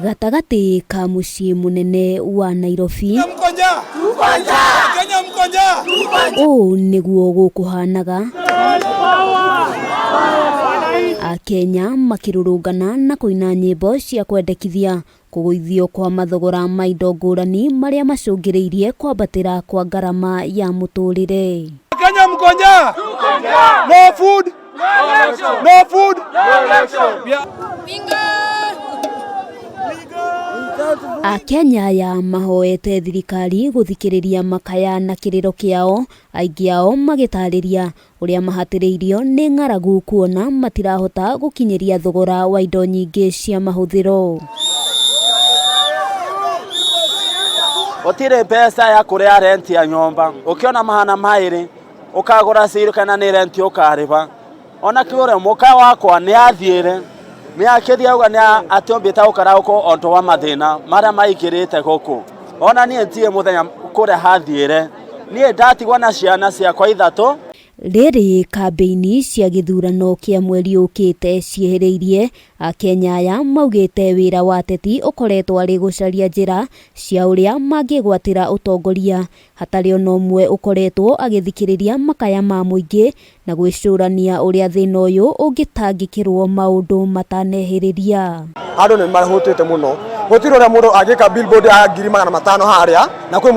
Gatagati ka muciĩ munene wa Nairobi ũũ nĩguo gũkũhanaga, Akenya makĩrũrũngana na kũina nyĩmbo cia kwendekithia kũgũithio kwa mathogora ma indo ngũrani marĩa macũngĩrĩirie kwambatĩra kwa ngarama ya mũtũrĩre. Kenya mkonja, no food, no food, no election. Akenya ya mahoete thirikari gũthikĩrĩria makaya na kĩrĩro kĩao, aingĩ ao magĩtarĩria ũrĩa mahatĩrĩirio nĩ ng'aragu kuona matirahota gũkinyĩria thogora wa indo nyingĩ cia mahũthĩro. Gũtirĩ mbeca ya kũrĩa rent ya nyũmba, ũkĩona mahana maĩrĩ ũkagũra ciro kana nĩ rent ũkarĩha. Ona kĩore mũka wakwa nĩ athiĩre mĩakĩria uga nĩ atũmbĩte gũkara gũkũ onto wa mathĩna marĩa maikĩrĩte gũkũ. Ona niĩ ntirĩ mũthenya kũrĩa hathiĩre, niĩ ndatigwo na ciana ciakwa ithatũ. Rĩrĩ kambĩini cia gĩthurano kĩa mweri ũkĩte ciehĩrĩirie, Akenya aya maugĩte wĩra wa ateti ũkoretwo arĩ gũcaria njĩra cia ũrĩa mangĩgwatĩra ũtongoria, hatarĩ ona ũmwe ũkoretwo agĩthikĩrĩria makaya ma mũingĩ na gwĩcũrania ũrĩa thĩna ũyũ ũngĩtangĩkĩrwo maũndũ matanehĩrĩria. Andũ nĩ mahũtĩte mũno. Gũtirĩ ũrĩa mũndũ angĩka billboard ya 500,000 harĩa na kwĩ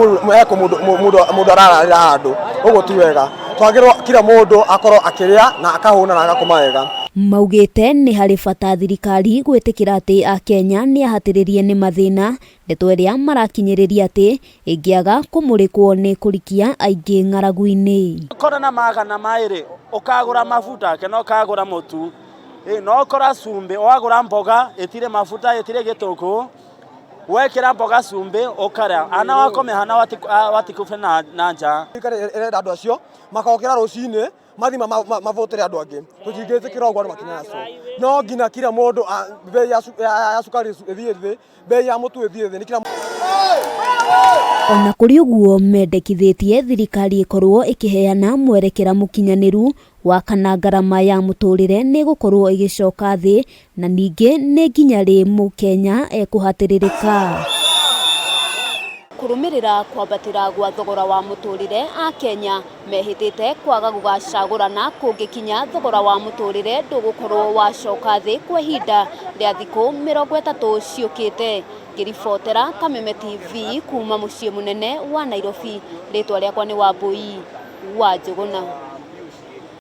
mũndũ arararĩra handũ. Ũguo ti wega. Twagĩrĩirwo kila mũndũ akorwo akĩrĩa na akahũna na agakoma wega. Maugĩte nĩ harĩ bata thirikari gwĩtĩkĩra atĩ Akenya nĩ ahatĩrĩrie nĩ mathĩna, ndeto ĩrĩa marakinyĩrĩria atĩ ĩngĩaga kũmũrĩkwo nĩ kũrikia aingĩ ng'aragu-inĩ. Ũkora na magana maĩrĩ ũkagũra mafuta kana ũkagũra mũtu, no ũkora cumbĩ wagũra mboga ĩtirĩ mafuta ĩtirĩ gĩtũngũ, wekĩra mboga cumbĩ ũkarĩa, ana wakome hana watikufe na njaa. Ĩrenda andũ acio makokĩra rũcinĩ mathima mavotere andũ angĩ, tũtingĩtĩkĩra ũguo andũ makinya nacio. No nginya kila mũndũ bei ya cukari ĩthiĩ thĩ, bei ya mũtu ĩthiĩ thĩ, nĩ kila Ona kũrĩ ũguo mendekithĩtie thirikari ĩkorwo ĩkĩheana mwerekera mũkinyanĩru wa kana ngarama ya mũtũrĩre nĩ gũkorwo ĩgĩcoka thĩ, na ningĩ nĩ nginya rĩ Mũkenya ekũhatĩrĩrĩka. Kũrũmĩrĩra kwambatĩra gwa thogora wa mũtũrĩre, Akenya mehĩtĩte kwaga gũgacagũrana kũngĩkinya thogora wa mũtũrĩre ndũgũkorwo wacoka thĩ kwa ihinda rĩa thikũ 30 ciũkĩte. Ngĩribotera Kameme TV kuma mũciĩ mũnene wa Nairobi, rĩtwa rĩakwa nĩ Wambui wa Njũgũna.